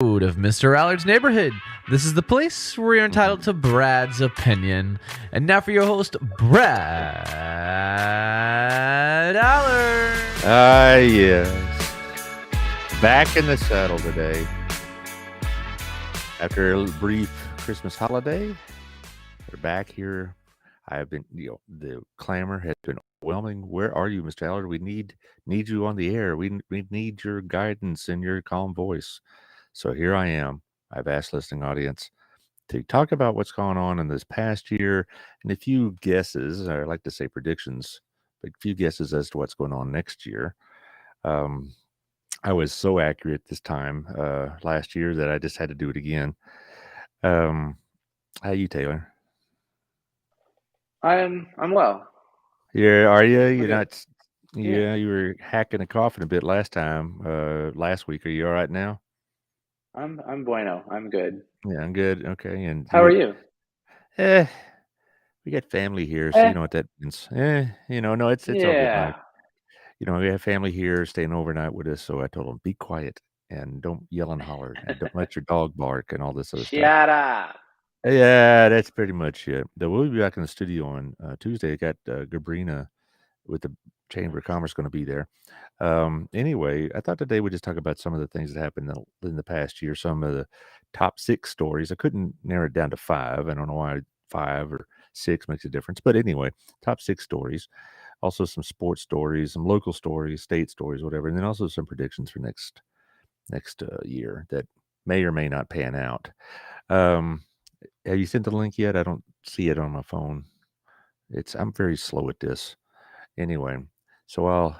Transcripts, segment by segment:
Of Mr. Allard's Neighborhood. This is the place where you're entitled to Brad's opinion. And now for your host, Brad Allard. Yes. Back in the saddle today. After a brief Christmas holiday, we're back here. I have been, the clamor has been overwhelming. Where are you, Mr. Allard? We need you on the air. We need your guidance and your calm voice. So here I am. I've asked listening audience to talk about what's going on in this past year and a few guesses, or I like to say predictions, but a few guesses as to what's going on next year. I was so accurate this time last year that I just had to do it again. How you, Taylor? I'm well. Yeah, are you? I'm You're good. not. Yeah, you were hacking and coughing a bit last week. Are you all right now? I'm bueno. I'm good. Yeah, I'm good. Okay, and How are you? We got family here, so you know what that means. No, it's all good. Yeah. We have family here staying overnight with us, so I told them be quiet and don't yell and holler and don't let your dog bark and all this other stuff. Shut up. Yeah, that's pretty much it. We'll be back in the studio on Tuesday. I got Gabrina with the Chamber of Commerce going to be there. Anyway, I thought today we'd just talk about some of the things that happened in the past year, some of the top 6 stories. I couldn't narrow it down to 5. I don't know why 5 or 6 makes a difference. But anyway, top 6 stories. Also some sports stories, some local stories, state stories, whatever. And then also some predictions for next year that may or may not pan out. Have you sent the link yet? I don't see it on my phone. I'm very slow at this. Anyway, so while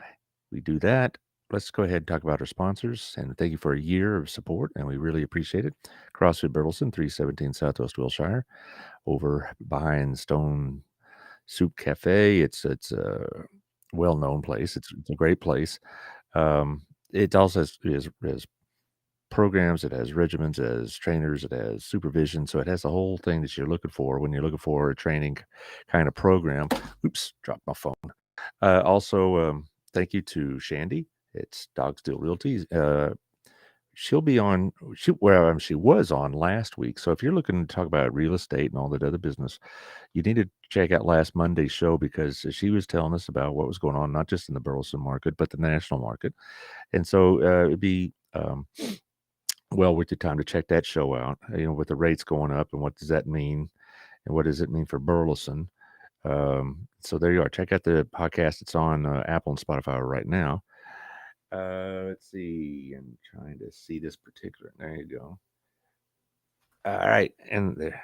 we do that, let's go ahead and talk about our sponsors. And thank you for a year of support, and we really appreciate it. CrossFit Burleson, 317 Southwest Wilshire, over behind Stone Soup Cafe. It's a well-known place. It's a great place. It also has programs, it has regimens, it has trainers, it has supervision. So it has the whole thing that you're looking for when you're looking for a training kind of program. Oops, dropped my phone. Also, thank you to Shandy. It's Dog Steel Realty. She'll be on. She was on last week. So if you're looking to talk about real estate and all that other business, you need to check out last Monday's show because she was telling us about what was going on, not just in the Burleson market, but the national market. And so it'd be well worth your time to check that show out. With the rates going up and what does that mean, and what does it mean for Burleson? So there you are. Check out the podcast. It's on Apple and Spotify right now. Let's see. I'm trying to see this particular. There you go. All right. And there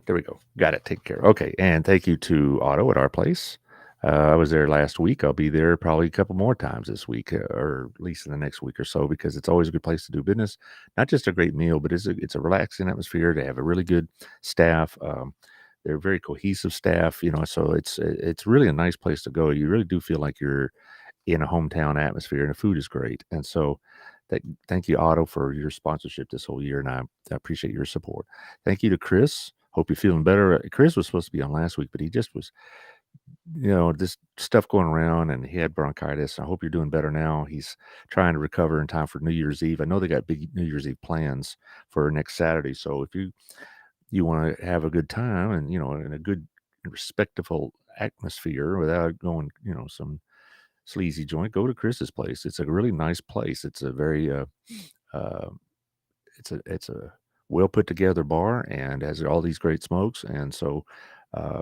we go. Got it. Take care. Okay. And thank you to Otto at our place. I was there last week. I'll be there probably a couple more times this week, or at least in the next week or so, because it's always a good place to do business. Not just a great meal, but it's a relaxing atmosphere. They have a really good staff. They're very cohesive staff, so it's really a nice place to go. You really do feel like you're in a hometown atmosphere, and the food is great. And so thank you, Otto, for your sponsorship this whole year, and I appreciate your support. Thank you to Chris. Hope you're feeling better. Chris was supposed to be on last week, but he just was, this stuff going around, and he had bronchitis. I hope you're doing better now. He's trying to recover in time for New Year's Eve. I know they got big New Year's Eve plans for next Saturday, so if you want to have a good time and in a good respectful atmosphere without going some sleazy joint, go to Chris's place. It's a really nice place. It's a very it's a well put together bar and has all these great smokes. And so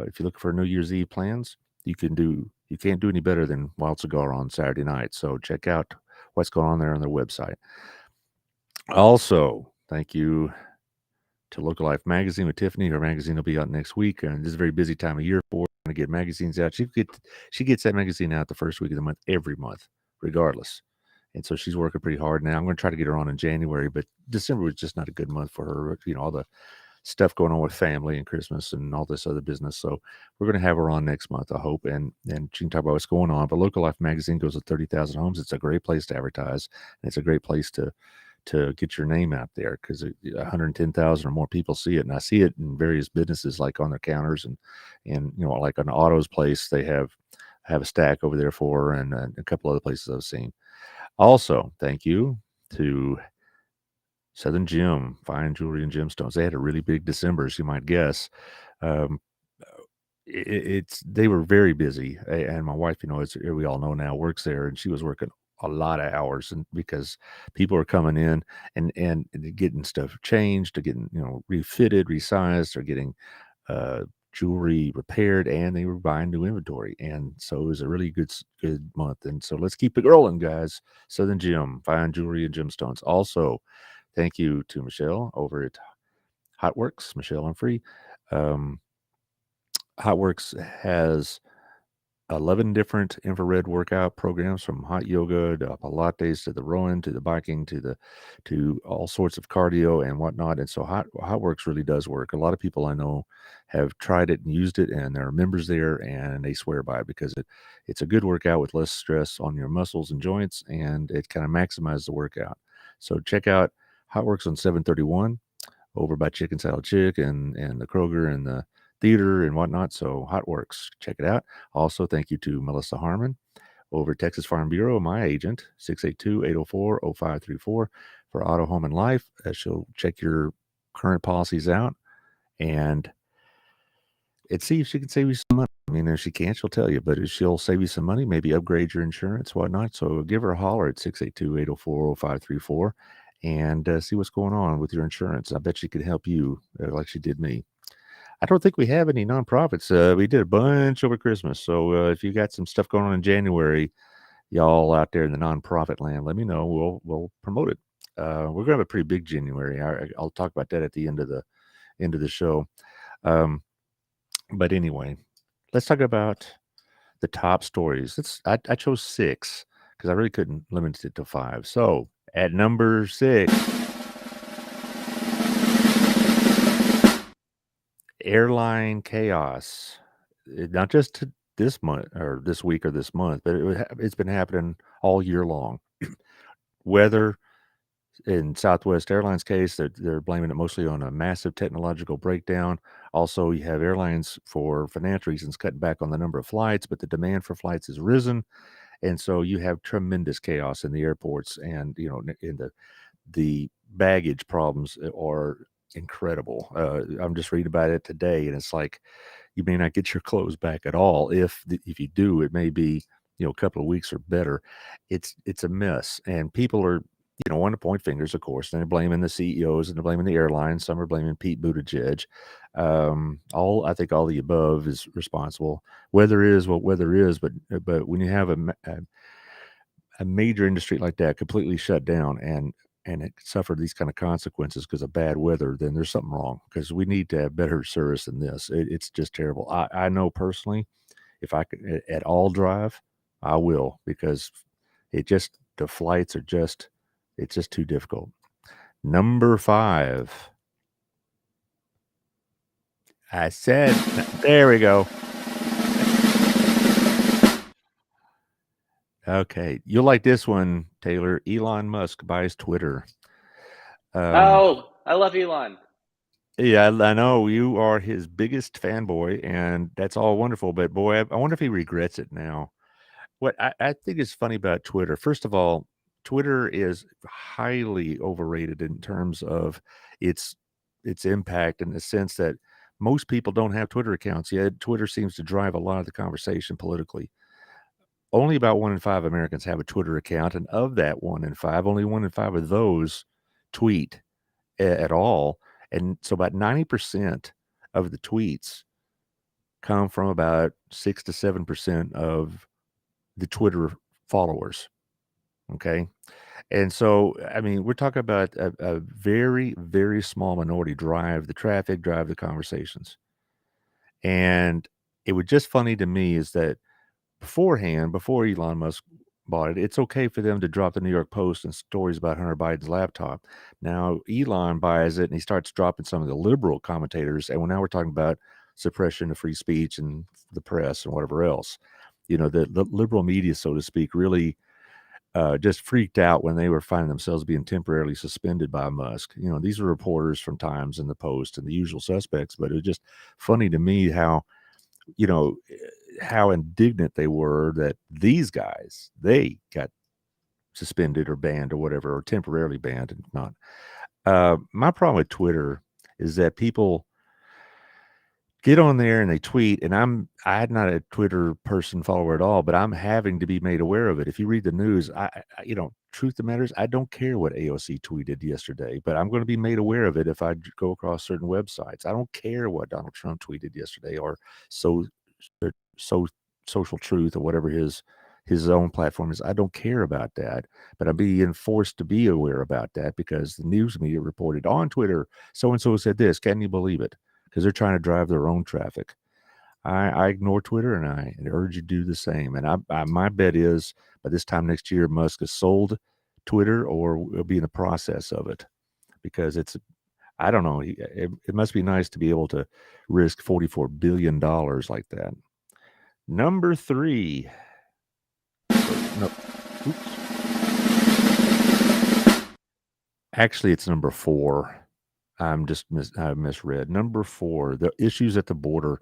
if you're looking for New Year's Eve plans, you can't do any better than Wild Cigar on Saturday night. So check out what's going on there on their website. Also, thank you to Local Life Magazine with Tiffany. Her magazine will be out next week, and this is a very busy time of year for her to get magazines out. She gets that magazine out the first week of the month every month, regardless. And so she's working pretty hard now. I'm going to try to get her on in January, but December was just not a good month for her. All the stuff going on with family and Christmas and all this other business. So we're going to have her on next month, I hope, and she can talk about what's going on. But Local Life Magazine goes to 30,000 homes. It's a great place to advertise, and it's a great place to get your name out there because 110,000 or more people see it. And I see it in various businesses, like on their counters and like on Otto's place, they have a stack over there for her, and a couple other places I've seen. Also, thank you to Southern Gem, fine jewelry and gemstones. They had a really big December, as you might guess. Um, they were very busy, and my wife, as we all know now, works there, and she was working a lot of hours, and because people are coming in and getting stuff changed, or getting refitted, resized, or getting uh, jewelry repaired, and they were buying new inventory, and so it was a really good month. And so let's keep it rolling, guys. Southern Gem, fine jewelry and gemstones. Also, thank you to Michelle over at Hotworks, Michelle Humphrey. Um, Hotworks has 11 different infrared workout programs, from hot yoga to Pilates to the rowing to the biking to all sorts of cardio and whatnot. And so Hotworks really does work. A lot of people I know have tried it and used it, and there are members there, and they swear by it because it's a good workout with less stress on your muscles and joints, and it kind of maximizes the workout. So check out Hotworks on 731 over by Chicken Salad Chick and the Kroger and the theater and whatnot. So Hotworks, check it out. Also, thank you to Melissa Harmon over Texas Farm Bureau, my agent, 682-804-0534 for Auto, Home, and Life. She'll check your current policies out and see if she can save you some money. I mean, if she can't, she'll tell you, but she'll save you some money, maybe upgrade your insurance, whatnot. So give her a holler at 682-804-0534 and see what's going on with your insurance. I bet she could help you like she did me. I don't think we have any nonprofits. We did a bunch over Christmas. So if you got some stuff going on in January, y'all out there in the nonprofit land, let me know. We'll promote it. We're gonna have a pretty big January. I'll talk about that at the end of the show. But anyway, let's talk about the top stories. I chose 6 because I really couldn't limit it to 5. So at number 6. Airline chaos, not just this month or this week or this month, but it's been happening all year long. Weather in Southwest Airlines case, they're blaming it mostly on a massive technological breakdown. Also, you have airlines for financial reasons cutting back on the number of flights, but the demand for flights has risen, and so you have tremendous chaos in the airports, and in the baggage problems are incredible. I'm just reading about it today, and it's like you may not get your clothes back at all. If you do, it may be a couple of weeks or better. It's a mess, and people are wanting to point fingers, of course, and they're blaming the CEOs and they're blaming the airlines. Some are blaming Pete Buttigieg. I think all the above is responsible. Weather is what weather is, but when you have a major industry like that completely shut down and it suffered these kind of consequences because of bad weather, then there's something wrong, because we need to have better service than this. It's just terrible. I know personally, if I could at all drive, I will, because the flights are it's just too difficult. Number 5. I said, there we go. Okay. You'll like this one, Taylor. Elon Musk buys Twitter. I love Elon. Yeah, I know you are his biggest fanboy, and that's all wonderful. But boy, I wonder if he regrets it now. What I think is funny about Twitter, first of all, Twitter is highly overrated in terms of its impact, in the sense that most people don't have Twitter accounts yet. Twitter seems to drive a lot of the conversation politically. Only about 1 in 5 Americans have a Twitter account, and of that 1 in 5, only 1 in 5 of those tweet at all. And so about 90% of the tweets come from about 6 to 7% of the Twitter followers. Okay. And so, I mean, we're talking about a very, very small minority drive the traffic, drive the conversations. And it was just funny to me is that before Elon Musk bought it, it's okay for them to drop the New York Post and stories about Hunter Biden's laptop. Now Elon buys it and he starts dropping some of the liberal commentators. And now we're talking about suppression of free speech and the press and whatever else. The liberal media, so to speak, really just freaked out when they were finding themselves being temporarily suspended by Musk. These are reporters from Times and the Post and the usual suspects, but it was just funny to me how indignant they were that these guys, they got suspended or banned or whatever, or temporarily banned and not. My problem with Twitter is that people get on there and they tweet, and I'm not a Twitter person follower at all, but I'm having to be made aware of it. If you read the news, truth of matters, I don't care what AOC tweeted yesterday, but I'm going to be made aware of it if I go across certain websites. I don't care what Donald Trump tweeted yesterday, or so social truth, or whatever his own platform is. I don't care about that, but I'm being forced to be aware about that because the news media reported on Twitter, so-and-so said this. Can you believe it? Because they're trying to drive their own traffic. I ignore Twitter, and I urge you to do the same. And my bet is by this time next year, Musk has sold Twitter or will be in the process of it, because I don't know. It must be nice to be able to risk $44 billion like that. Number 3. No, oops. Actually, it's number 4. I misread. Number 4, the issues at the border.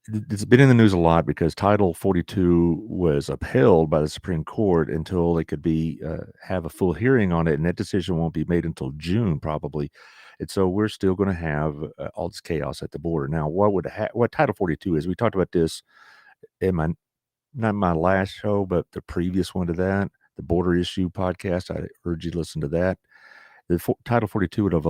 It's been in the news a lot because Title 42 was upheld by the Supreme Court until they could have a full hearing on it, and that decision won't be made until June probably. And so we're still going to have all this chaos at the border. Now, what Title 42 is? We talked about this in not my last show, but the previous one to that, the Border Issue podcast. I urge you to listen to that. Title 42 would have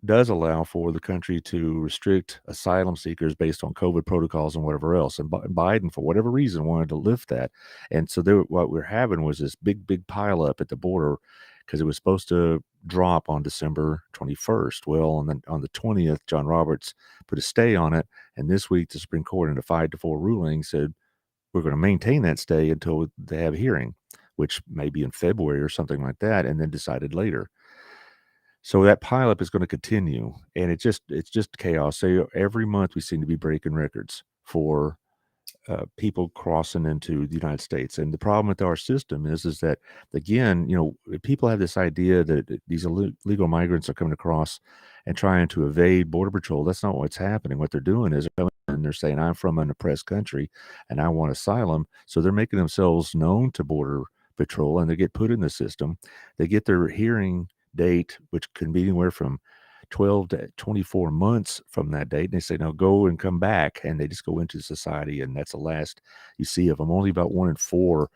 does allow for the country to restrict asylum seekers based on COVID protocols and whatever else. And Biden, for whatever reason, wanted to lift that. And so what we're having was this big pile up at the border, because it was supposed to drop on December 21st. Well, and then on the 20th, John Roberts put a stay on it. And this week, the Supreme Court, in a 5-4 ruling, said we're going to maintain that stay until they have a hearing, which may be in February or something like that, and then decided later. So that pileup is going to continue, and it's just chaos. So every month we seem to be breaking records for people crossing into the United States. And the problem with our system is that, again, people have this idea that these illegal migrants are coming across and trying to evade Border Patrol. That's not what's happening. What they're doing is they're saying, I'm from an oppressed country and I want asylum. So they're making themselves known to Border Patrol, and they get put in the system. They get their hearing date, which can be anywhere from 12 to 24 months from that date, and they say, now go and come back, and they just go into society, and that's the last you see of them. Only about 1 in 4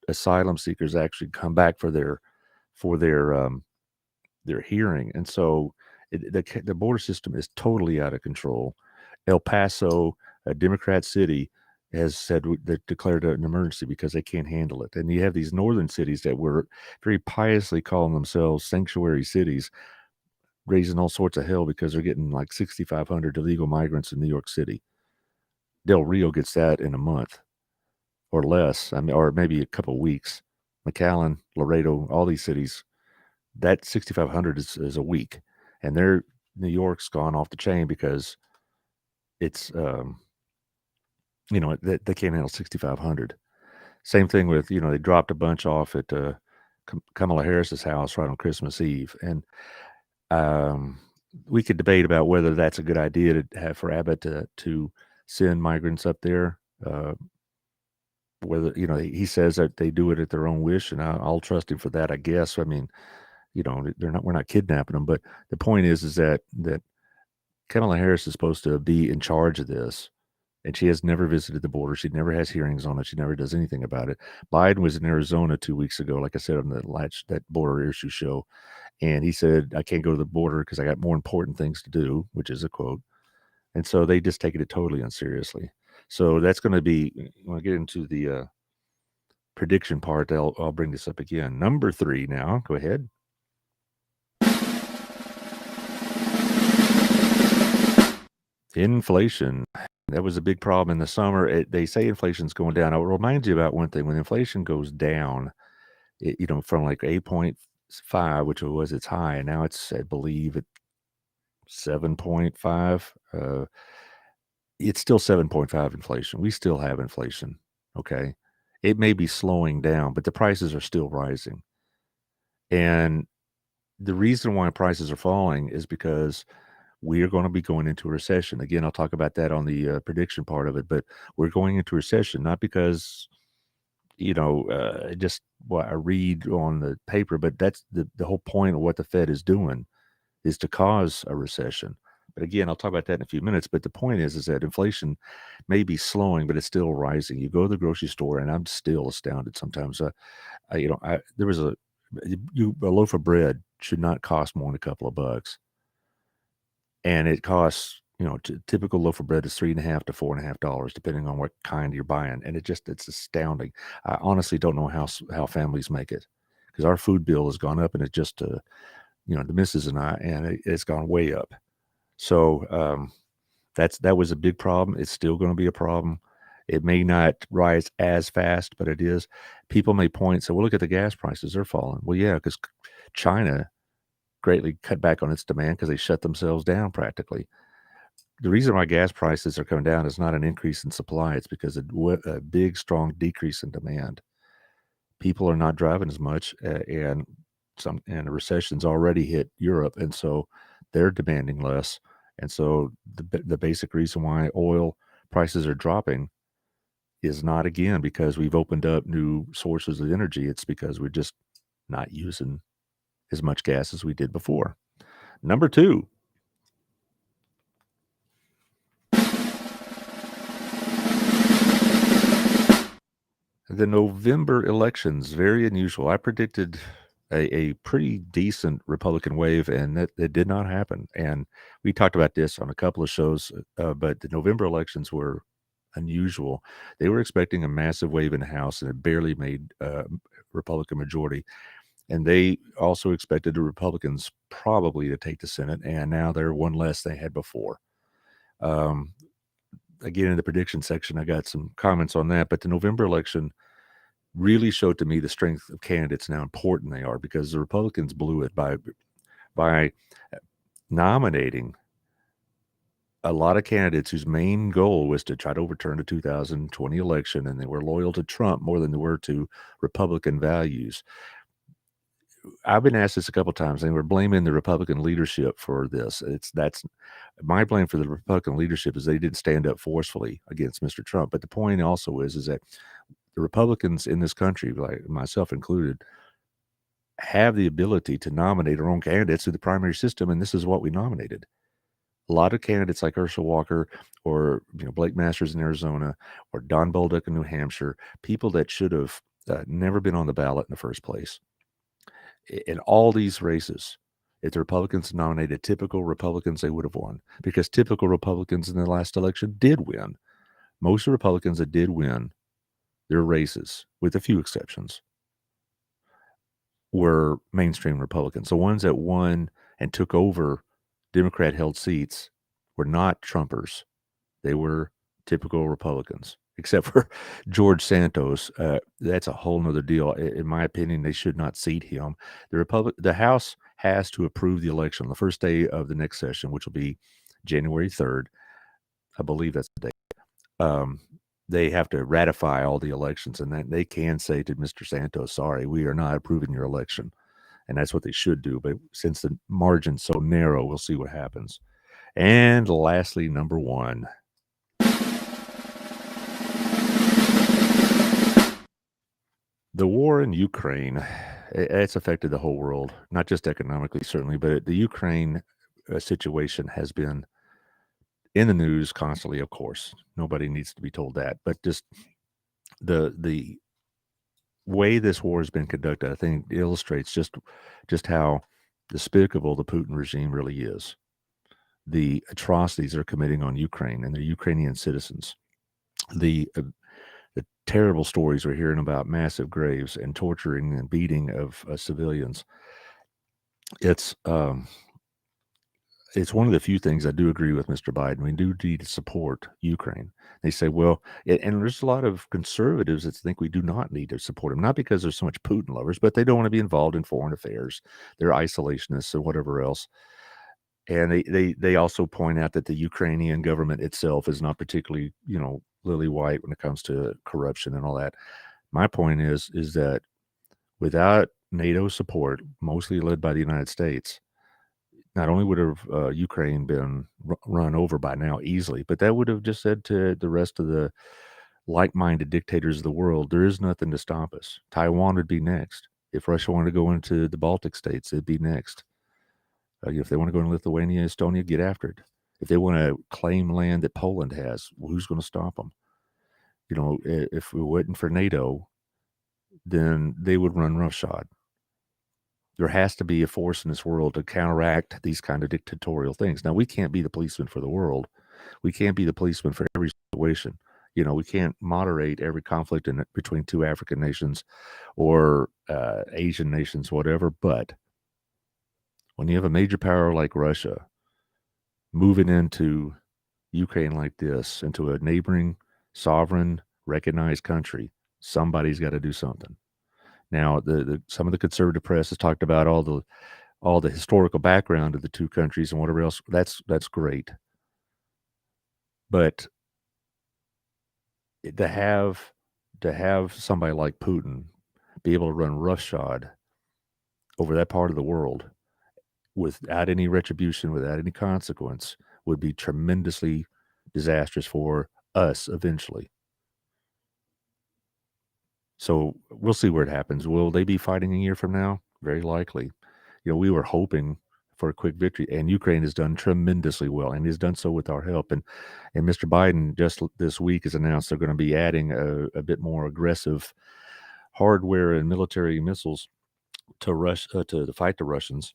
asylum seekers actually come back for their hearing. And so the border system is totally out of control. El Paso, a Democrat city, has said they declared an emergency because they can't handle it. And you have these northern cities that were very piously calling themselves sanctuary cities, raising all sorts of hell because they're getting like 6,500 illegal migrants in New York City. Del Rio gets that in a month or less, or maybe a couple of weeks. McAllen, Laredo, all these cities, that 6,500 is a week. And New York's gone off the chain because it's they can't handle 6,500. Same thing with, they dropped a bunch off at Kamala Harris's house right on Christmas Eve. And we could debate about whether that's a good idea to have for Abbott to send migrants up there. Whether, he says that they do it at their own wish, and I'll trust him for that, I guess. I mean, we're not kidnapping them, but the point is that Kamala Harris is supposed to be in charge of this. And she has never visited the border. She never has hearings on it. She never does anything about it. Biden was in Arizona 2 weeks ago, like I said, on that border issue show. And he said, I can't go to the border because I got more important things to do, which is a quote. And so they just taken it totally unseriously. So that's going to be, when I get into the prediction part, I'll bring this up again. Number 3 now. Go ahead. Inflation. That was a big problem in the summer. They say inflation's going down. I'll remind you about one thing. When inflation goes down, from like 8.5, which was its high, and now it's, I believe, at 7.5. It's still 7.5 inflation. We still have inflation. Okay. It may be slowing down, but the prices are still rising. And the reason why prices are falling is because we are going to be going into a recession. Again, I'll talk about that on the prediction part of it, but we're going into a recession, not because, just what I read on the paper, but that's the whole point of what the Fed is doing is to cause a recession. But again, I'll talk about that in a few minutes. But the point is that inflation may be slowing, but it's still rising. You go to the grocery store, and I'm still astounded sometimes. There was a loaf of bread should not cost more than a couple of bucks, and it costs. Typical loaf of bread is $3.50 to $4.50, depending on what kind you're buying, and it's astounding. I honestly don't know how families make it, because our food bill has gone up, and it just the missus and I, and it's gone way up. So that was a big problem. It's still going to be a problem. It may not rise as fast, but it is. People may point, so well, look at the gas prices; they're falling. Well, yeah, because China greatly cut back on its demand because they shut themselves down practically. The reason why gas prices are coming down is not an increase in supply; it's because of a big, strong decrease in demand. People are not driving as much, and a recession's already hit Europe, and so they're demanding less. And so the basic reason why oil prices are dropping is not, again, because we've opened up new sources of energy. It's because we're just not using as much gas as we did before. Number two. The November elections, very unusual. I predicted a pretty decent Republican wave, and that it did not happen. And we talked about this on a couple of shows, but the November elections were unusual. They were expecting a massive wave in the House, and it barely made Republican majority. And they also expected the Republicans probably to take the Senate, and now they're one less than they had before. Again, in the prediction section, I got some comments on that, but the November election really showed to me the strength of candidates and how important they are, because the Republicans blew it by nominating a lot of candidates whose main goal was to try to overturn the 2020 election, and they were loyal to Trump more than they were to Republican values. I've been asked this a couple of times, and we're blaming the Republican leadership for this. That's my blame for the Republican leadership is they didn't stand up forcefully against Mr. Trump. But the point also is that the Republicans in this country, like myself included, have the ability to nominate our own candidates through the primary system, and this is what we nominated. A lot of candidates like Herschel Walker or Blake Masters in Arizona or Don Bolduc in New Hampshire, people that should have never been on the ballot in the first place. In all these races, if the Republicans nominated typical Republicans, they would have won, because typical Republicans in the last election did win. Most of the Republicans that did win their races, with a few exceptions, were mainstream Republicans. The ones that won and took over Democrat-held seats were not Trumpers. They were typical Republicans, except for George Santos. That's a whole nother deal. In my opinion, they should not seat him. The House has to approve the election on the first day of the next session, which will be January 3rd. I believe that's the day. They have to ratify all the elections, and then they can say to Mr. Santos, sorry, we are not approving your election. And that's what they should do. But since the margin's so narrow, we'll see what happens. And lastly, number one. The war in Ukraine, it's affected the whole world, not just economically, certainly, but the Ukraine situation has been in the news constantly, of course. Nobody needs to be told that. But just the way this war has been conducted, I think, illustrates just how despicable the Putin regime really is. The atrocities they're committing on Ukraine and the Ukrainian citizens. The terrible stories we're hearing about massive graves and torturing and beating of civilians. It's one of the few things I do agree with Mr. Biden. We do need to support Ukraine. They say, well, and there's a lot of conservatives that think we do not need to support them, not because there's so much Putin lovers, but they don't want to be involved in foreign affairs. They're isolationists and whatever else. And they also point out that the Ukrainian government itself is not particularly, lily white when it comes to corruption and all that. My point is that without NATO support, mostly led by the United States, not only would have Ukraine been run over by now easily, but that would have just said to the rest of the like-minded dictators of the world, there is nothing to stop us. Taiwan would be next. If Russia wanted to go into the Baltic states, it'd be next. If they want to go into Lithuania, Estonia, get after it. If they want to claim land that Poland has, who's going to stop them? If we waiting for NATO, then they would run roughshod. There has to be a force in this world to counteract these kind of dictatorial things. Now, we can't be the policeman for the world. We can't be the policeman for every situation. We can't moderate every conflict between two African nations or Asian nations, whatever. But when you have a major power like Russia moving into Ukraine like this, into a neighboring, sovereign, recognized country, somebody's got to do something. Now, some of the conservative press has talked about all the historical background of the two countries and whatever else. That's great, but to have somebody like Putin be able to run roughshod over that part of the world without any retribution, without any consequence, would be tremendously disastrous for us eventually. So we'll see where it happens. Will they be fighting a year from now? Very likely. We were hoping for a quick victory, and Ukraine has done tremendously well, and has done so with our help. And Mr. Biden just this week has announced they're going to be adding a bit more aggressive hardware and military missiles to to fight the Russians.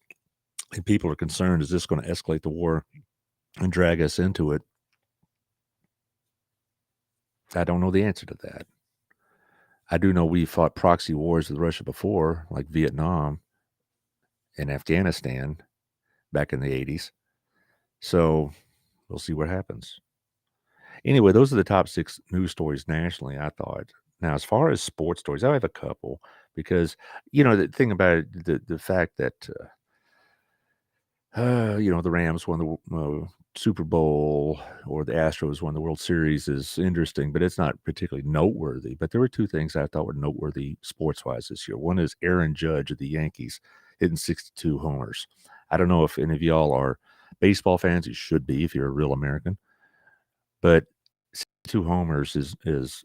And people are concerned, is this going to escalate the war and drag us into it? I don't know the answer to that. I do know we fought proxy wars with Russia before, like Vietnam and Afghanistan back in the 80s. So we'll see what happens. Anyway, those are the top 6 news stories nationally, I thought. Now, as far as sports stories, I have a couple because, the thing about it, the fact that, the Rams won the Super Bowl or the Astros won the World Series is interesting, but it's not particularly noteworthy. But there were 2 things I thought were noteworthy sports-wise this year. One is Aaron Judge of the Yankees hitting 62 homers. I don't know if any of y'all are baseball fans. You should be if you're a real American. But 62 homers is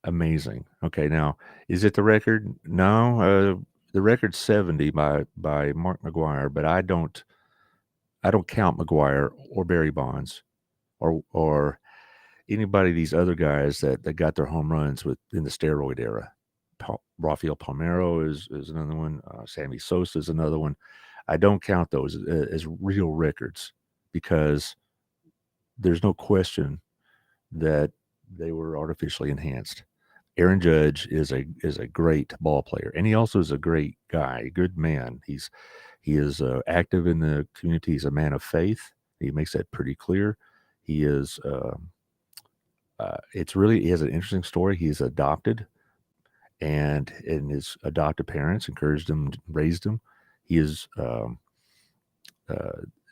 amazing. Okay, now, is it the record? No, the record's 70 by Mark McGwire, but I don't count McGwire or Barry Bonds or anybody of these other guys that got their home runs in the steroid era. Rafael Palmeiro is another one. Sammy Sosa is another one. I don't count those as real records because there's no question that they were artificially enhanced. Aaron Judge is a great ball player, and he also is a great guy, a good man. He is active in the community. He's a man of faith. He makes that pretty clear. He is. He has an interesting story. He's adopted, and his adopted parents encouraged him, raised him. He is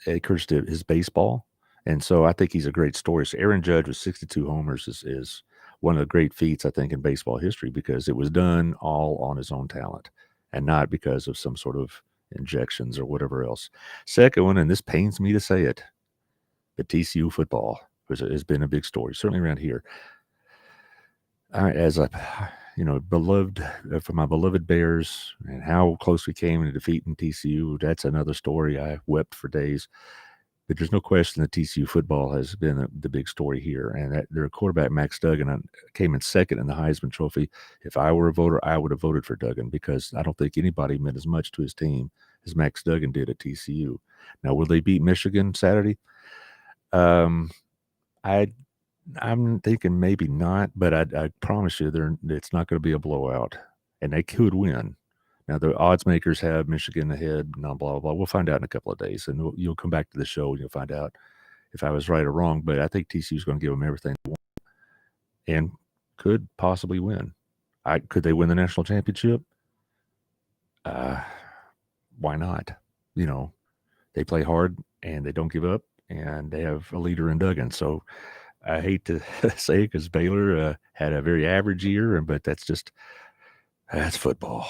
encouraged his baseball, and so I think he's a great story. So Aaron Judge with 62 homers is one of the great feats, I think, in baseball history because it was done all on his own talent and not because of some sort of injections or whatever else. Second one, and this pains me to say it, but TCU football has been a big story, certainly around here. As a beloved for my beloved Bears and how close we came to defeating TCU, that's another story. I wept for days. But there's no question that TCU football has been the big story here. And that their quarterback, Max Duggan, came in second in the Heisman Trophy. If I were a voter, I would have voted for Duggan because I don't think anybody meant as much to his team as Max Duggan did at TCU. Now, will they beat Michigan Saturday? I'm thinking maybe not, but I promise you it's not going to be a blowout. And they could win. Now, the odds makers have Michigan ahead, blah, blah, blah. We'll find out in a couple of days, and you'll come back to the show and you'll find out if I was right or wrong. But I think TCU is going to give them everything they want and could possibly win. Could they win the national championship? Why not? They play hard and they don't give up, and they have a leader in Duggan. So I hate to say it because Baylor had a very average year, but that's football.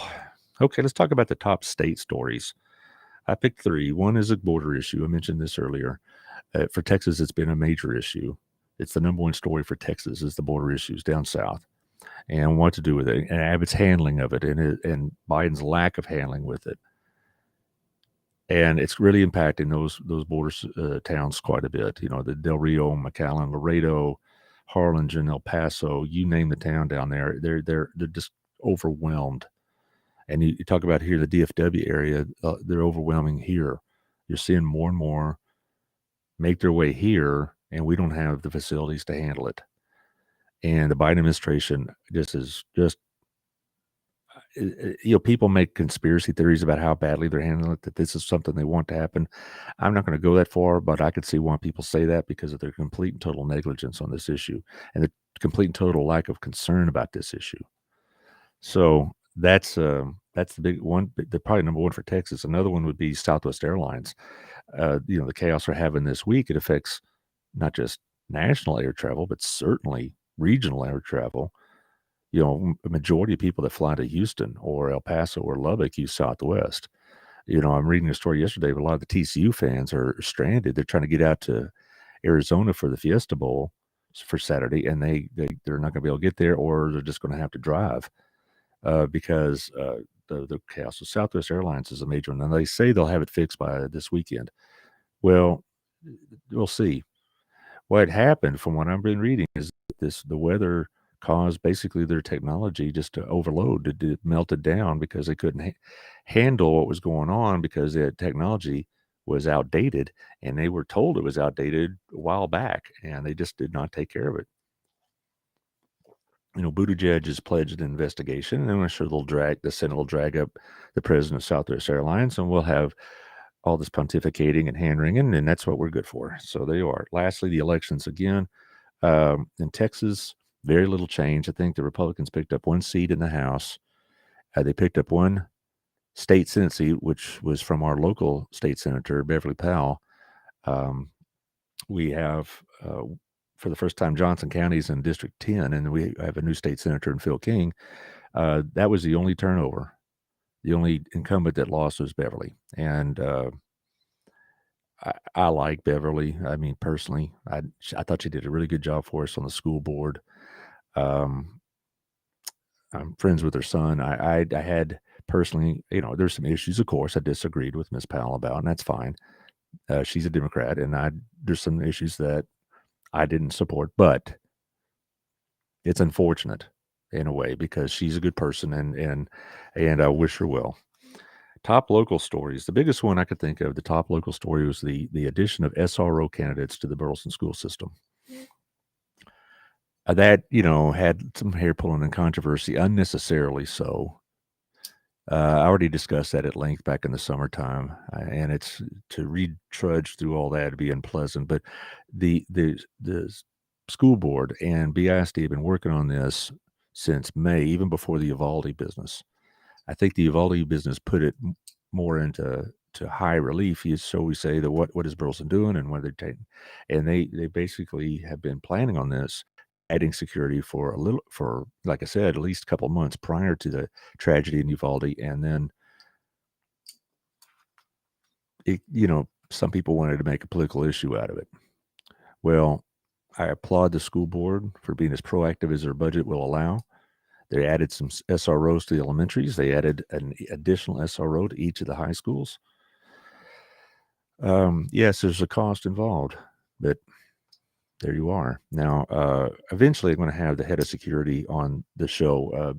Okay, let's talk about the top state stories. I picked 3. One is a border issue. I mentioned this earlier. For Texas, it's been a major issue. It's the number one story for Texas is the border issues down south and what to do with it, and Abbott's handling of it, and Biden's lack of handling with it. And it's really impacting those border towns quite a bit. You know, the Del Rio, McAllen, Laredo, Harlingen, El Paso, you name the town down there, they're just overwhelmed. And you talk about here, the DFW area, they're overwhelming here. You're seeing more and more make their way here, and we don't have the facilities to handle it. And the Biden administration people make conspiracy theories about how badly they're handling it, that this is something they want to happen. I'm not going to go that far, but I could see why people say that because of their complete and total negligence on this issue and the complete and total lack of concern about this issue. So that's the big one. The probably number one for Texas. Another one would be Southwest Airlines. The chaos we're having this week, it affects not just national air travel, but certainly regional air travel. A majority of people that fly to Houston or El Paso or Lubbock use Southwest. I'm reading a story yesterday where a lot of the TCU fans are stranded. They're trying to get out to Arizona for the Fiesta Bowl for Saturday, and they're not going to be able to get there, or they're just going to have to drive because the chaos. So Southwest Airlines is a major one, and they say they'll have it fixed by this weekend. Well, we'll see. What happened, from what I've been reading, is the weather caused basically their technology just to overload. It melted down because they couldn't handle what was going on because their technology was outdated, and they were told it was outdated a while back, and they just did not take care of it. Buttigieg has pledged an investigation, and I'm sure the Senate will drag up the president of Southwest Airlines, and we'll have all this pontificating and hand-wringing, and that's what we're good for. So there you are. Lastly, the elections again. In Texas, very little change. I think the Republicans picked up one seat in the House. They picked up one state Senate seat, which was from our local state senator, Beverly Powell. We have, for the first time, Johnson County's in District 10, and we have a new state senator in Phil King. That was the only turnover. The only incumbent that lost was Beverly. And I like Beverly. I mean, personally, I thought she did a really good job for us on the school board. I'm friends with her son. I had personally, there's some issues, of course, I disagreed with Miss Powell about, and that's fine. She's a Democrat, and there's some issues that I didn't support, but it's unfortunate in a way because she's a good person, and I wish her well. Top local stories. The biggest one I could think of, the top local story, was the addition of SRO candidates to the Burleson school system. That, had some hair pulling and controversy, unnecessarily so. I already discussed that at length back in the summertime, and it's to trudge through all that to be unpleasant. But the school board and BISD have been working on this since May, even before the Uvalde business. I think the Uvalde business put it more into high relief. So we say that what is Burleson doing and what they're taking, and they basically have been planning on this, adding security for like I said, at least a couple of months prior to the tragedy in Uvalde, and then some people wanted to make a political issue out of it. Well, I applaud the school board for being as proactive as their budget will allow. They added some SROs to the elementaries. They added an additional SRO to each of the high schools. Yes, there's a cost involved, but there you are. Now, eventually I'm going to have the head of security on the show.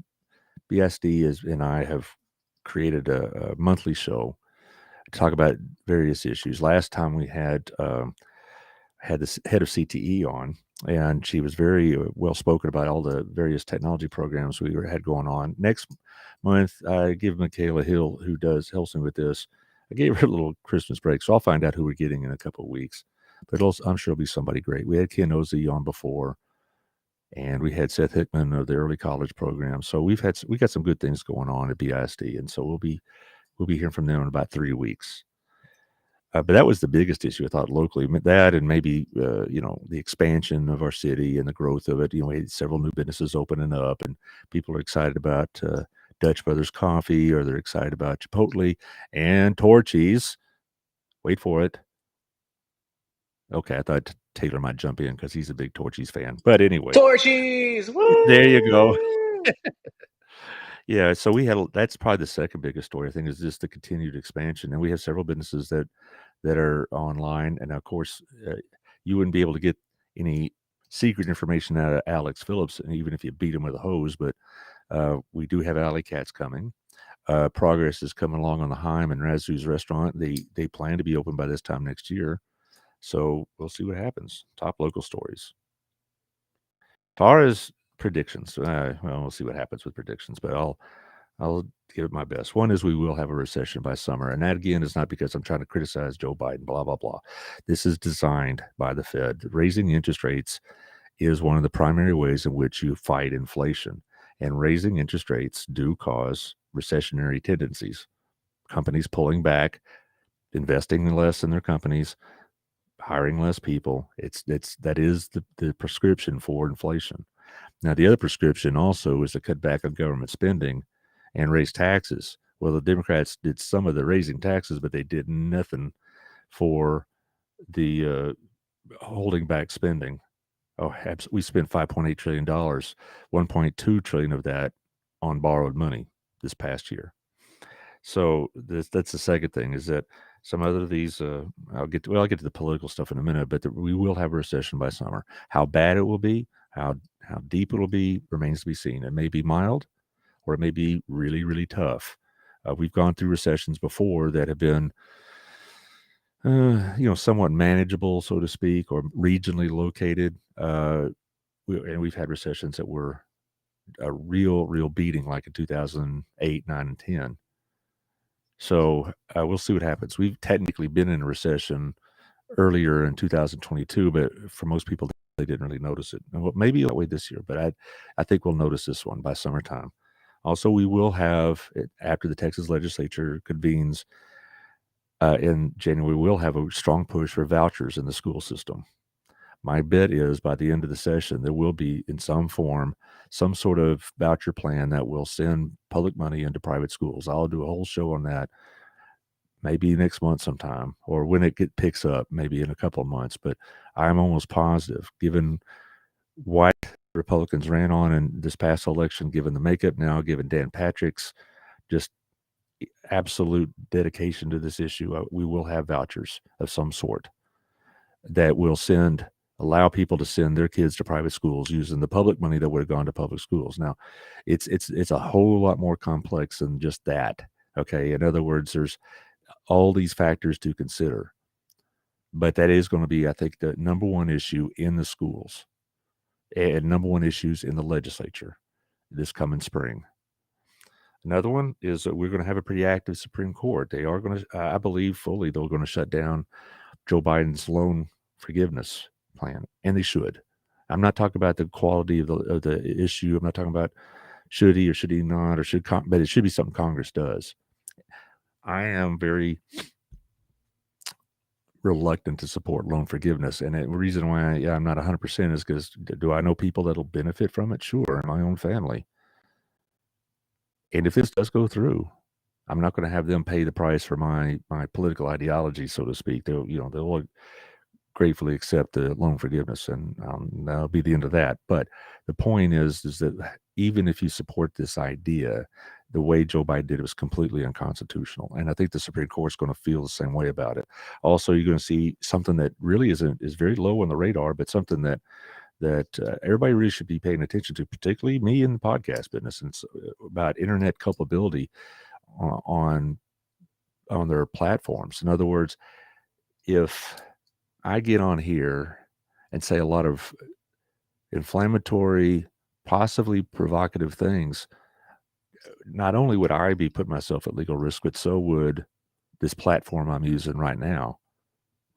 BSD and I have created a monthly show to talk about various issues. Last time we had the head of CTE on, and she was very well spoken about all the various technology programs we had going on. Next month, I give Michaela Hill, who helps me with this, I gave her a little Christmas break, so I'll find out who we're getting in a couple of weeks. But I'm sure it'll be somebody great. We had Ken Ozzie on before, and we had Seth Hickman of the early college program. So we got some good things going on at BISD, and so we'll be hearing from them in about 3 weeks. But that was the biggest issue, I thought, locally. That, and maybe the expansion of our city and the growth of it. We had several new businesses opening up, and people are excited about Dutch Brothers Coffee, or they're excited about Chipotle and Torchy's. Wait for it. Okay, I thought Taylor might jump in because he's a big Torchies fan. But anyway, Torchies. Woo! There you go. Yeah, so that's probably the second biggest story, I think, is just the continued expansion. And we have several businesses that are online. And of course, you wouldn't be able to get any secret information out of Alex Phillips, and even if you beat him with a hose. But we do have Alley Cats coming. Progress is coming along on the Heim and Razu's restaurant. They plan to be open by this time next year. So we'll see what happens. Top local stories. As far as predictions, well, we'll see what happens with predictions, but I'll give it my best. One is we will have a recession by summer, and that again is not because I'm trying to criticize Joe Biden, blah blah blah. This is designed by the Fed. Raising interest rates is one of the primary ways in which you fight inflation, and raising interest rates do cause recessionary tendencies. Companies pulling back, investing less in their companies, hiring less people. That is the prescription for inflation. Now, the other prescription also is to cut back on government spending and raise taxes. Well, the Democrats did some of the raising taxes, but they did nothing for the holding back spending. Oh, we spent $5.8 trillion, $1.2 trillion of that on borrowed money this past year. So that's the second thing, is that some other of these, I'll get to the political stuff in a minute, but we will have a recession by summer. How bad it will be, how deep it will be, remains to be seen. It may be mild, or it may be really, really tough. We've gone through recessions before that have been, somewhat manageable, so to speak, or regionally located. And we've had recessions that were a real beating, like in 2008, 9, and 10. So we'll see what happens. We've technically been in a recession earlier in 2022, but for most people, they didn't really notice it. Well, maybe that way this year, but I think we'll notice this one by summertime. Also, we will have, after the Texas legislature convenes in January, we'll have a strong push for vouchers in the school system. My bet is by the end of the session, there will be, in some form, some sort of voucher plan that will send public money into private schools. I'll do a whole show on that, maybe next month sometime, or when it picks up, maybe in a couple of months. But I'm almost positive, given what Republicans ran on in this past election, given the makeup now, given Dan Patrick's just absolute dedication to this issue, we will have vouchers of some sort that will allow people to send their kids to private schools using the public money that would have gone to public schools. Now, it's a whole lot more complex than just that. Okay. In other words, there's all these factors to consider, but that is going to be, I think, the number one issue in the schools and number one issues in the legislature this coming spring. Another one is that we're going to have a pretty active Supreme Court. They are going to, I believe fully, they're going to shut down Joe Biden's loan forgiveness plan, and they should. I'm not talking about the quality of the issue. I'm not talking about should he or should he not, or but it should be something Congress does. I am very reluctant to support loan forgiveness, and the reason why I'm not 100% is because do I know people that'll benefit from it? Sure, in my own family. And if this does go through, I'm not going to have them pay the price for my political ideology, so to speak. They'll gratefully accept the loan forgiveness, and that'll be the end of that. But the point is that even if you support this idea, the way Joe Biden did it was completely unconstitutional, and I think the Supreme Court's going to feel the same way about it. Also, you're going to see something that really is very low on the radar, but something that everybody really should be paying attention to, particularly me in the podcast business. And it's about internet culpability on their platforms. In other words, if I get on here and say a lot of inflammatory, possibly provocative things, not only would I be putting myself at legal risk, but so would this platform I'm using right now,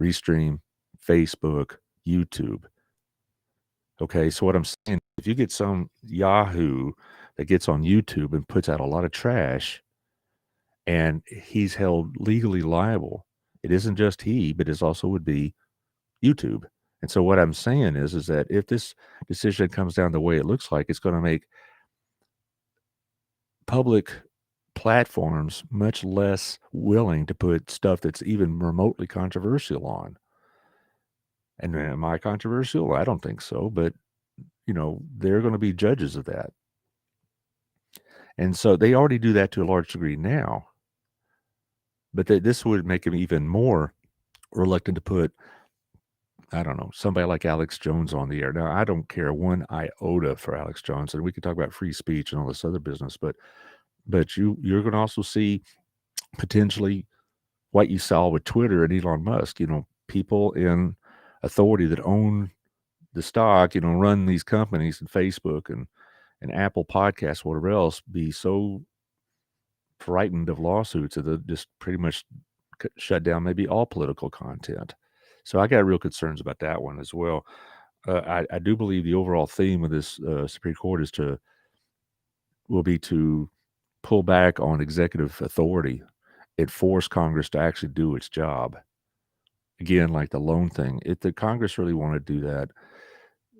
Restream, Facebook, YouTube. Okay, so what I'm saying, if you get some Yahoo that gets on YouTube and puts out a lot of trash, and he's held legally liable, it isn't just he, but it also would be YouTube. And so what I'm saying is that if this decision comes down the way it looks like, it's going to make public platforms much less willing to put stuff that's even remotely controversial on. And am I controversial? I don't think so, but they're going to be judges of that. And so they already do that to a large degree now. But this would make them even more reluctant to put, I don't know, somebody like Alex Jones on the air. Now, I don't care one iota for Alex Jones, and we could talk about free speech and all this other business, but you're going to also see potentially what you saw with Twitter and Elon Musk, people in authority that own the stock, run these companies and Facebook and Apple Podcasts, whatever else, be so frightened of lawsuits that they'll just pretty much shut down maybe all political content. So I got real concerns about that one as well. I do believe the overall theme of this Supreme Court will be to pull back on executive authority and force Congress to actually do its job. Again, like the loan thing, if the Congress really want to do that,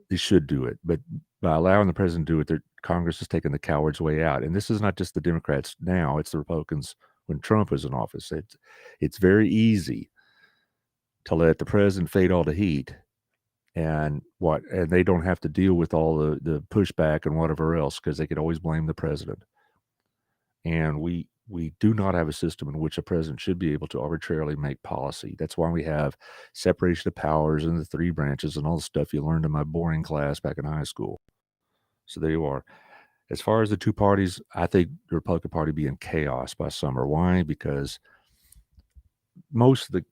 they should do it. But by allowing the president to do it, Congress is taking the coward's way out. And this is not just the Democrats now, it's the Republicans when Trump was in office. It's very easy to let the president fade all the heat and they don't have to deal with all the pushback and whatever else, because they could always blame the president. And we do not have a system in which a president should be able to arbitrarily make policy. That's why we have separation of powers and the three branches and all the stuff you learned in my boring class back in high school. So there you are. As far as the two parties, I think the Republican Party be in chaos by summer. Why? Because most of the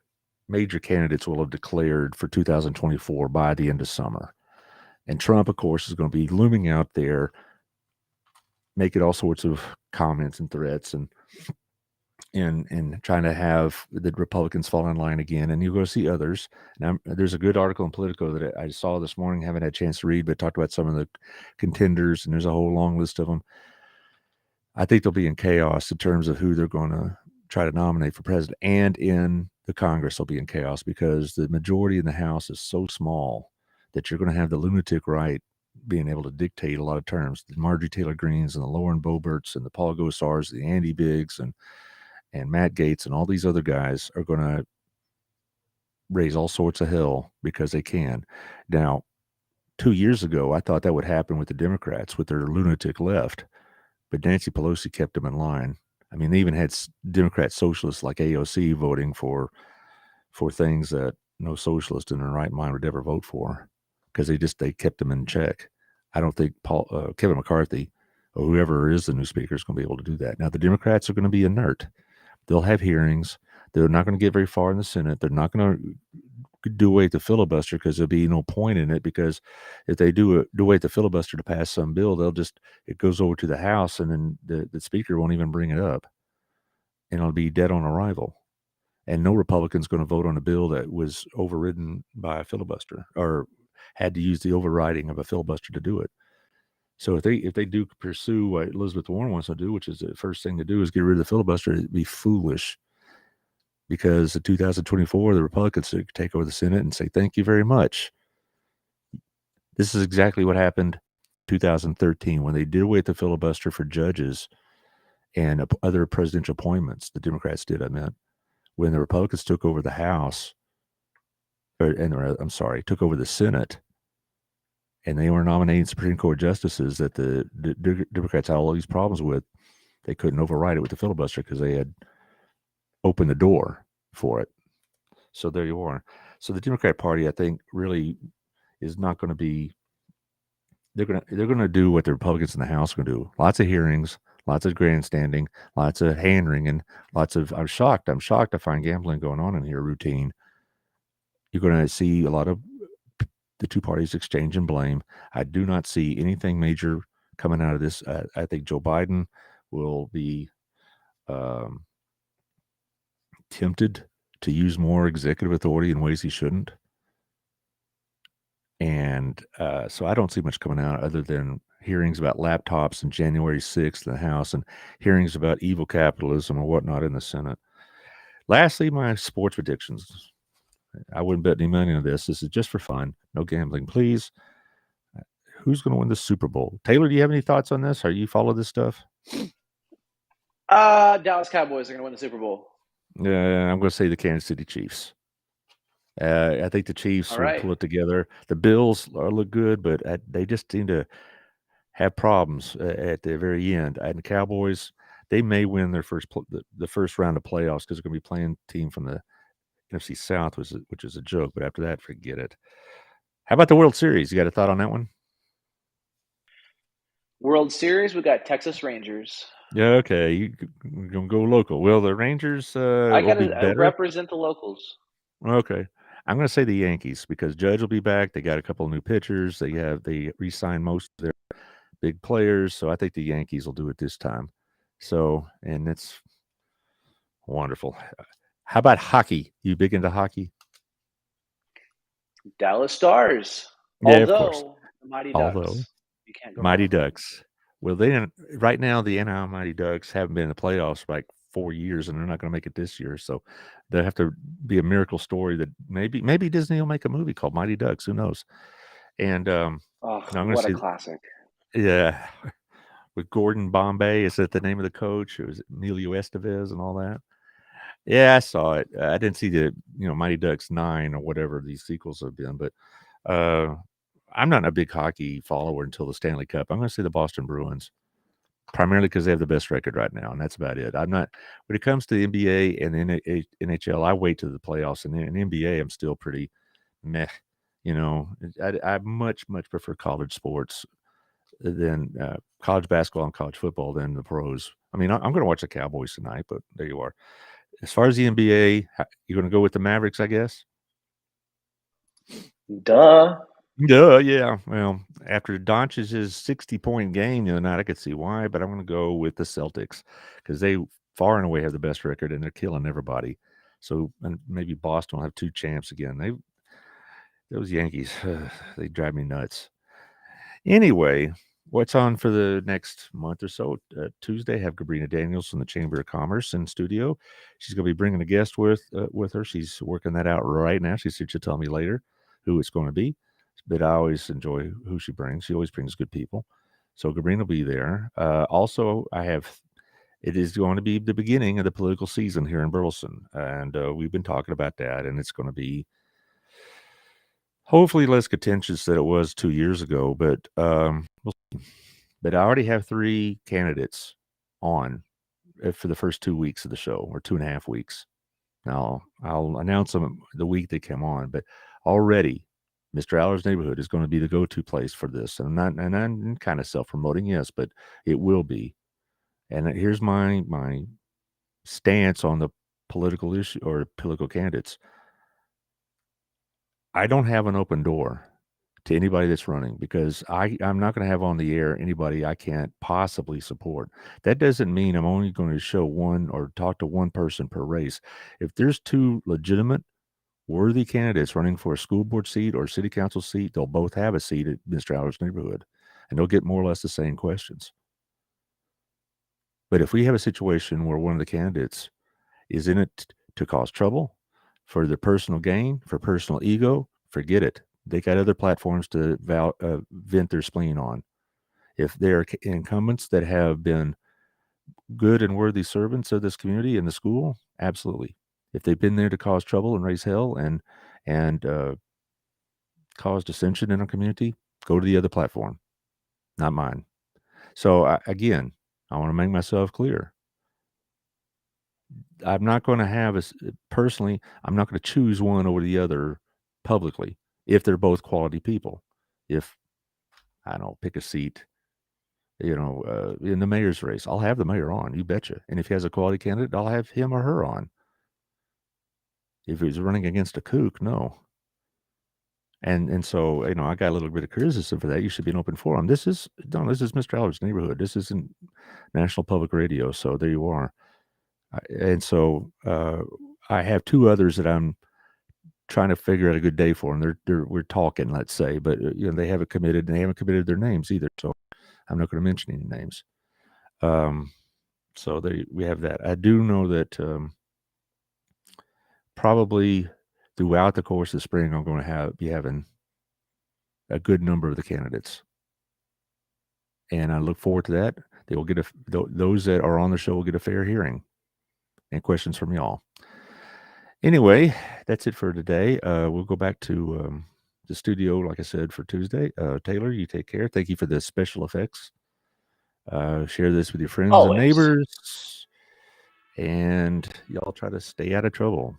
major candidates will have declared for 2024 by the end of summer. And Trump, of course, is going to be looming out there, making all sorts of comments and threats and trying to have the Republicans fall in line again. And you're going to see others. Now, there's a good article in Politico that I saw this morning, haven't had a chance to read, but talked about some of the contenders, and there's a whole long list of them. I think they'll be in chaos in terms of who they're going to try to nominate for president, and in the Congress they'll be in chaos because the majority in the House is so small that you're going to have the lunatic right being able to dictate a lot of terms. The Marjorie Taylor Greens and the Lauren Boeberts and the Paul Gosars, the Andy Biggs and Matt Gaetz and all these other guys are going to raise all sorts of hell because they can. Now, 2 years ago, I thought that would happen with the Democrats with their lunatic left, but Nancy Pelosi kept them in line. I mean, they even had Democrat socialists like AOC voting for things that no socialist in their right mind would ever vote for, because they kept them in check. I don't think Kevin McCarthy or whoever is the new speaker is going to be able to do that. Now, the Democrats are going to be inert. They'll have hearings. They're not going to get very far in the Senate. They're not going to do away with the filibuster, because there'll be no point in it, because if they do away with the filibuster to pass some bill, it goes over to the House, and then the speaker won't even bring it up, and it'll be dead on arrival. And no Republican's going to vote on a bill that was overridden by a filibuster or had to use the overriding of a filibuster to do it. So if they do pursue what Elizabeth Warren wants to do, which is the first thing to do is get rid of the filibuster, it'd be foolish, because in 2024, the Republicans take over the Senate and say, thank you very much. This is exactly what happened in 2013 when they did away with the filibuster for judges and other presidential appointments. The Democrats did, I meant. When the Republicans took over the House, took over the Senate, and they were nominating Supreme Court justices that the Democrats had all these problems with, they couldn't override it with the filibuster because they had opened the door for it. So there you are. So the Democrat Party, I think, really is not going to be. They're going to do what the Republicans in the House are going to do. Lots of hearings, lots of grandstanding, lots of hand-wringing, lots of. I'm shocked to find gambling going on in here routine. You're going to see a lot of the two parties exchanging blame. I do not see anything major coming out of this. I think Joe Biden will be tempted to use more executive authority in ways he shouldn't. And so I don't see much coming out other than hearings about laptops on January 6th in the House and hearings about evil capitalism or whatnot in the Senate. Lastly, my sports predictions. I wouldn't bet any money on this. This is just for fun. No gambling, please. Who's going to win the Super Bowl? Taylor, do you have any thoughts on this? Are you follow this stuff? Dallas Cowboys are going to win the Super Bowl. Yeah, I'm going to say the Kansas City Chiefs. I think the Chiefs All will right. pull it together. The Bills look good, but they just seem to have problems at the very end. And the Cowboys, they may win their the first round of playoffs because they're going to be playing a team from the NFC South, which is a joke. But after that, forget it. How about the World Series? You got a thought on that one? World Series, we got Texas Rangers. Yeah, okay. You're going to go local. Well, the Rangers I will got be to better. represent the locals. Okay. I'm going to say the Yankees because Judge will be back. They got a couple of new pitchers. They re-signed most of their big players, so I think the Yankees will do it this time. So, and it's wonderful. How about hockey? You big into hockey? Dallas Stars. Yeah, of course. Although the Mighty Although Ducks, you can't go Mighty wrong with them. Ducks. Well, right now the Anaheim Mighty Ducks haven't been in the playoffs for like 4 years, and they're not going to make it this year. So they have to be a miracle story that maybe Disney will make a movie called Mighty Ducks. Who knows? And Oh, no, I'm going to what a see. classic! Yeah, with Gordon Bombay. Is that the name of the coach? It was Emilio Estevez and all that. Yeah, I saw it. I didn't see the Mighty Ducks 9 or whatever these sequels have been, but uh, I'm not a big hockey follower until the Stanley Cup. I'm going to say the Boston Bruins, primarily because they have the best record right now, and that's about it. I'm not when it comes to the NBA and the NHL. I wait to the playoffs, and in NBA, I'm still pretty meh. I much prefer college sports than college basketball and college football than the pros. I mean, I'm going to watch the Cowboys tonight, but there you are. As far as the NBA, you're going to go with the Mavericks, I guess? Duh. Yeah. Well, after Doncic's 60-point game the other night, I could see why, but I'm going to go with the Celtics because they far and away have the best record and they're killing everybody. So and maybe Boston will have 2 champs again. Those Yankees, they drive me nuts. Anyway, what's on for the next month or so? Tuesday, have Gabrina Daniels from the Chamber of Commerce in studio. She's going to be bringing a guest with her. She's working that out right now. She said she'll tell me later who it's going to be. But I always enjoy who she brings. She always brings good people. So Gabrina will be there. Also, it is going to be the beginning of the political season here in Burleson. And we've been talking about that. And it's going to be hopefully less contentious than it was 2 years ago, but we'll see. But I already have 3 candidates on for the first 2 weeks of the show, or 2.5 weeks. Now I'll announce them the week they come on, but already Mr. Allard's Neighborhood is going to be the go-to place for this. And I'm kind of self-promoting, yes, but it will be. And here's my stance on the political issue or political candidates. I don't have an open door to anybody that's running because I'm not going to have on the air anybody I can't possibly support. That doesn't mean I'm only going to show one or talk to one person per race. If there's 2 legitimate, worthy candidates running for a school board seat or a city council seat, they'll both have a seat at Mr. Allard's Neighborhood, and they'll get more or less the same questions. But if we have a situation where one of the candidates is in it to cause trouble, for their personal gain, for personal ego, forget it. They got other platforms to vent their spleen on. If they're incumbents that have been good and worthy servants of this community and the school, absolutely. If they've been there to cause trouble and raise hell and cause dissension in our community, go to the other platform, not mine. So again, I want to make myself clear. I'm not going to have personally. I'm not going to choose one over the other publicly if they're both quality people. If I don't know, pick a seat, in the mayor's race, I'll have the mayor on. You betcha. And if he has a quality candidate, I'll have him or her on. If he's running against a kook, no. And so I got a little bit of criticism for that. You should be an open forum. This is Mr. Allard's Neighborhood. This isn't National Public Radio. So there you are. And so I have 2 others that I'm trying to figure out a good day for, and we're talking, let's say, but they haven't committed, and they haven't committed their names either. So I'm not going to mention any names. So we have that. I do know that probably throughout the course of spring, I'm going to be having a good number of the candidates, and I look forward to that. They will get those that are on the show will get a fair hearing and questions from y'all. Anyway, that's it for today. We'll go back to the studio, like I said, for Tuesday. Taylor, you take care. Thank you for the special effects. Share this with your friends and Always. neighbors. And y'all try to stay out of trouble.